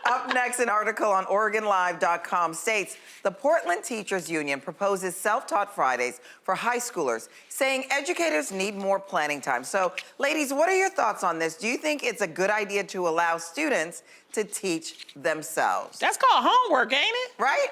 Up next, an article on OregonLive.com states the Portland Teachers Union proposes self-taught Fridays for high schoolers, saying educators need more planning time. So, ladies, what are your thoughts on this? Do you think it's a good idea to allow students to teach themselves? That's called homework, ain't it? Right?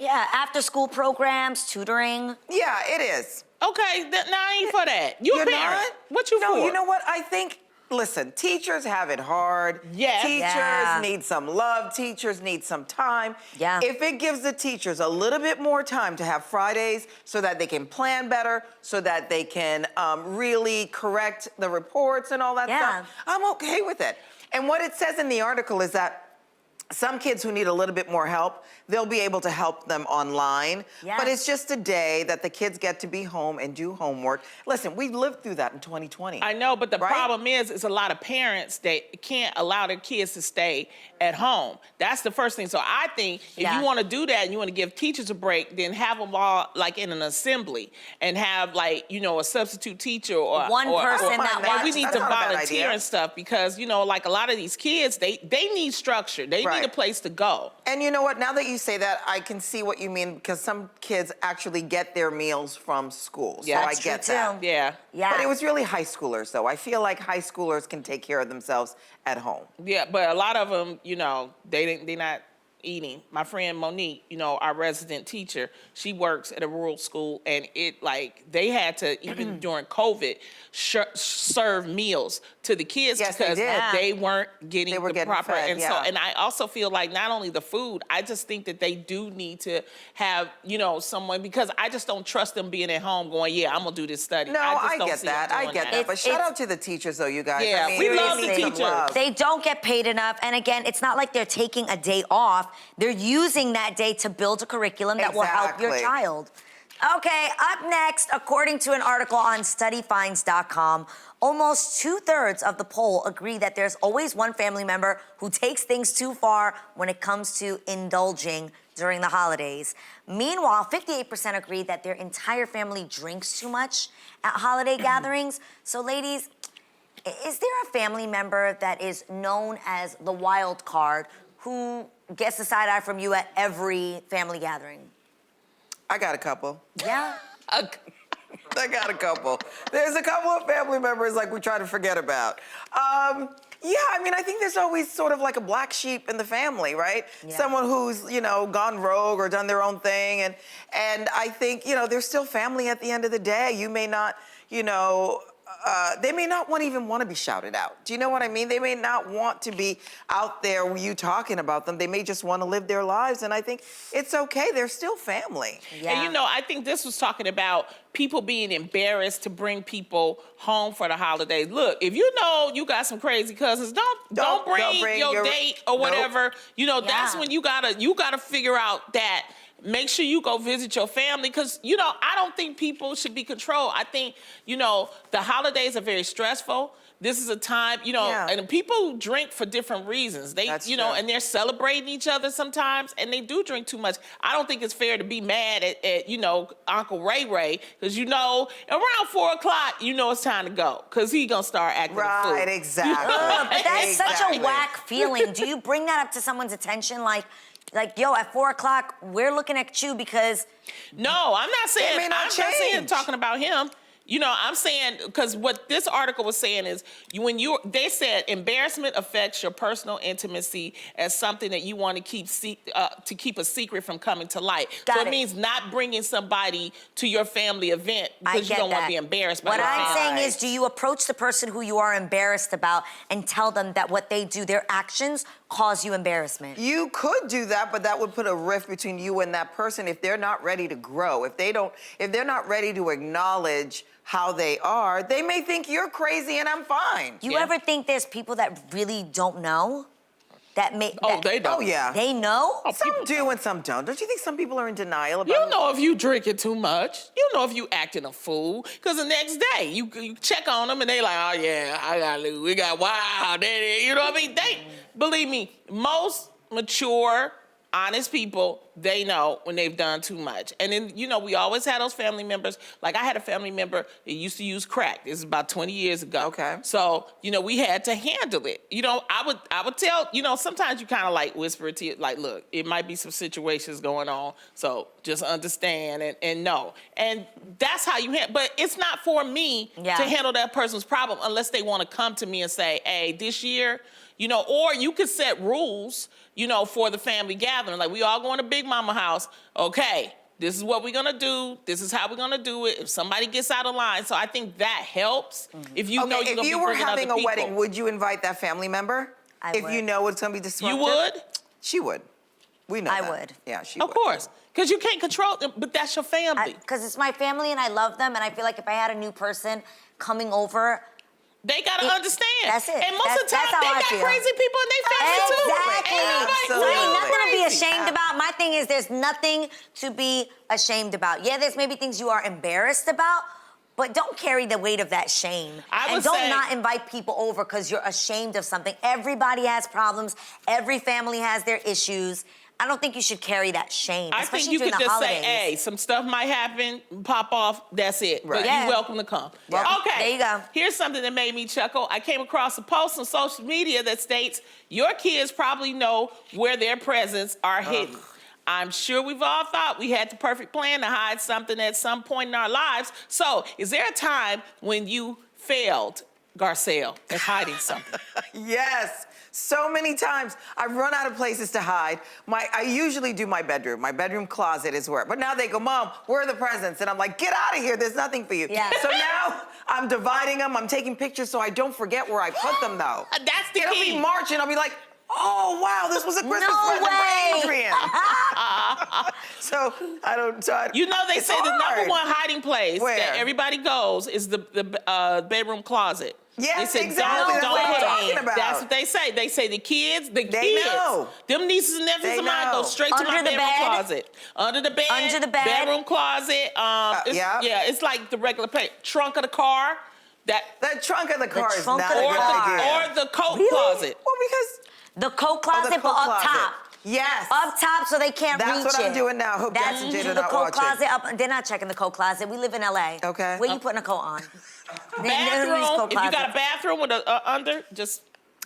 Yeah, after-school programs, tutoring. Yeah, it is. Okay, now I ain't for that. You're a parent. Not? What you for? No, you know what? I think, listen, teachers have it hard. Yes. Teachers need some love. Teachers need some time. Yeah. If it gives the teachers a little bit more time to have Fridays so that they can plan better, so that they can really correct the reports and all that stuff, I'm okay with it. And what it says in the article is that some kids who need a little bit more help, they'll be able to help them online. Yes. But it's just a day that the kids get to be home and do homework. Listen, we've lived through that in 2020. I know, but the right? problem is a lot of parents that can't allow their kids to stay at home. That's the first thing. So I think if you want to do that and you want to give teachers a break, then have them all like in an assembly and have like, you know, a substitute teacher or one person that we need That's to not a bad volunteer idea. and stuff because, you know, like a lot of these kids, they need structure. They need a place to go. And you know what? Now that you say that, I can see what you mean because some kids actually get their meals from school. Yeah, so that's I get true, that. too. Yeah. Yeah. But it was really high schoolers, though. I feel like high schoolers can take care of themselves at home. Yeah, but a lot of them, you know, they're not eating. My friend Monique, you know, our resident teacher, she works at a rural school, and it like they had to even during COVID serve meals to the kids because they weren't getting the proper. Fed, and so, and I also feel like not only the food, I just think that they do need to have, you know, someone because I just don't trust them being at home going, yeah, I'm gonna do this study. No, I get that. I get that. But shout out to the teachers, though, you guys. Yeah, I mean, we love the teachers. They don't get paid enough. And again, it's not like they're taking a day off. They're using that day to build a curriculum that will help your child. Okay, up next, according to an article on studyfinds.com, almost 2/3 of the poll agree that there's always one family member who takes things too far when it comes to indulging during the holidays. Meanwhile, 58% agree that their entire family drinks too much at holiday gatherings. So ladies, is there a family member that is known as the wild card who gets the side eye from you at every family gathering? I got a couple. Yeah? I got a couple. There's a couple of family members like we try to forget about. Yeah, I mean, I think there's always sort of like a black sheep in the family, right? Yeah. Someone who's, you know, gone rogue or done their own thing. And I think, you know, they're still family at the end of the day. You may not, you know, they may not even want to be shouted out. Do you know what I mean? They may not want to be out there with you talking about them. They may just want to live their lives. And I think it's okay. They're still family. Yeah. And you know, I think this was talking about people being embarrassed to bring people home for the holidays. Look, if you know you got some crazy cousins, don't bring your date or whatever. You know, that's when you gotta figure out that. Make sure you go visit your family because, you know, I don't think people should be controlled. I think, you know, the holidays are very stressful. This is a time, you know, and people drink for different reasons. They, you know, and they're celebrating each other sometimes, and they do drink too much. I don't think it's fair to be mad at you know, Uncle Ray, because, you know, around 4 o'clock, you know it's time to go, because he going to start acting a fool. Right, exactly. But that's such a whack feeling. Do you bring that up to someone's attention? Like, yo, at 4 o'clock, we're looking at you because... No, I'm not saying, It may not I'm not saying change. talking about him. You know, I'm saying, because what this article was saying is, they said embarrassment affects your personal intimacy as something that you want to keep a secret from coming to light. So it means not bringing somebody to your family event because you don't want to be embarrassed by your family. What I'm saying is, do you approach the person who you are embarrassed about and tell them that what they do, their actions, cause you embarrassment? You could do that, but that would put a rift between you and that person if they're not ready to grow. If they're not ready to acknowledge how they are, they may think you're crazy and I'm fine. You ever think there's people that really don't know? They don't. Oh, yeah. They know? Some do and some don't. Don't you think some people are in denial about it? You know if you drinking too much. You know if you acting a fool. Because the next day, you check on them and they like, oh, yeah, we got wild. You know what I mean? Believe me, most mature honest people, they know when they've done too much. And then, we always had those family members. Like I had a family member that used to use crack. This is about 20 years ago. Okay. So, we had to handle it. I would tell, sometimes you kind of like whisper it to you, like, look, it might be some situations going on. So just understand and know. And that's how you handle. But it's not for me to handle that person's problem unless they want to come to me and say, hey, this year, or you could set rules, for the family gathering. Like, we all going to Big Mama house. Okay, this is what we're going to do. This is how we're going to do it. If somebody gets out of line. So I think that helps. If you know you're going to be bringing other people. If you were having a wedding, would you invite that family member? I would. If you know it's going to be disruptive? You would? She would. We know that. I would. Yeah, she would. Of course. Because you can't control them, but that's your family. Because it's my family and I love them, and I feel like if I had a new person coming over, they gotta understand. That's it. And most of the time, they got crazy people in their family too. Exactly. So ain't nothing to be ashamed about. My thing is, there's nothing to be ashamed about. Yeah, there's maybe things you are embarrassed about, but don't carry the weight of that shame. And don't not invite people over because you're ashamed of something. Everybody has problems. Every family has their issues. I don't think you should carry that shame, I think you could just say, hey, some stuff might happen, pop off, that's it. Right. But you're welcome to come. Yeah. Okay. There you go. Here's something that made me chuckle. I came across a post on social media that states, your kids probably know where their presents are hidden. I'm sure we've all thought we had the perfect plan to hide something at some point in our lives. So is there a time when you failed, Garcelle, at hiding something? Yes. So many times I've run out of places to hide. I usually do my bedroom. My bedroom closet is where. But now they go, Mom, where are the presents? And I'm like, get out of here. There's nothing for you. Yeah. So now I'm dividing them. I'm taking pictures so I don't forget where I put them, though. That's the key. It'll be March and I'll be like, oh, wow, this was a Christmas present for Adrian. So I don't. They say the number one hiding place Where? that everybody goes is the bedroom closet. Yes, they say, exactly. That's what I'm talking about. That's what they say. They say the kids, they know. Them nieces and nephews of mine go straight to my bedroom closet. Under the bed. Bedroom closet. It's like the regular trunk of the car. The trunk of the car is trunk not of a the good car. idea. Or the coat closet. Well, because the coat closet, but up top. Yes. Up top so they can't reach it. That's what I'm doing now. Hope Jess and Jada not watching. Closet up. They're not checking the coat closet. We live in LA. Okay. Where you putting a coat on? Bathroom. If you got a bathroom with a under, just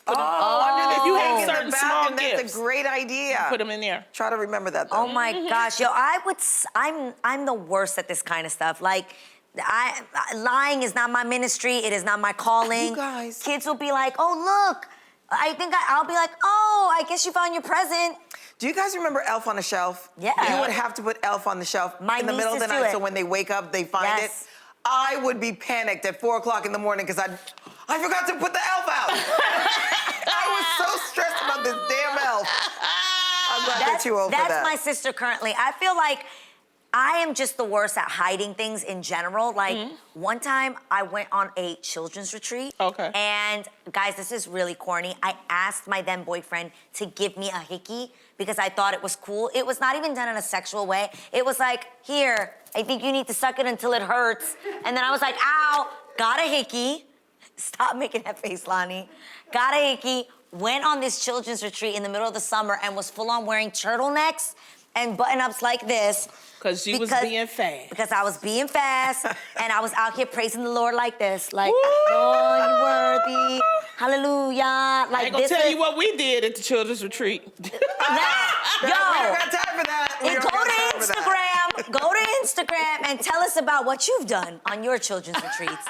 put them. Under the if you have sink in certain the small bathroom, gifts, that's a great idea. Put them in there. Try to remember that, though. Oh my gosh, yo, I'm the worst at this kind of stuff. Like, lying is not my ministry. It is not my calling. You guys. Kids will be like, oh, look. I'll be like, oh, I guess you found your present. Do you guys remember Elf on the Shelf? Yeah. You would have to put Elf on the Shelf in the middle of the nieces do night it. so when they wake up, they find it. I would be panicked at 4 o'clock in the morning because I forgot to put the elf out. I was so stressed about this damn elf. I'm glad you're too old for that. That's my sister currently. I feel like I am just the worst at hiding things in general. Like, one time I went on a children's retreat. Okay. And guys, this is really corny. I asked my then boyfriend to give me a hickey because I thought it was cool. It was not even done in a sexual way. It was like, here, I think you need to suck it until it hurts. And then I was like, ow, got a hickey. Stop making that face, Lonnie. Got a hickey, went on this children's retreat in the middle of the summer and was full on wearing turtlenecks and button-ups like this. Because she was being fast. Because I was being fast, and I was out here praising the Lord like this. Like, Lord, you're worthy. Hallelujah. Like, I ain't gonna tell you what we did at the children's retreat. We don't got time for that. Go to Instagram and tell us about what you've done on your children's retreats.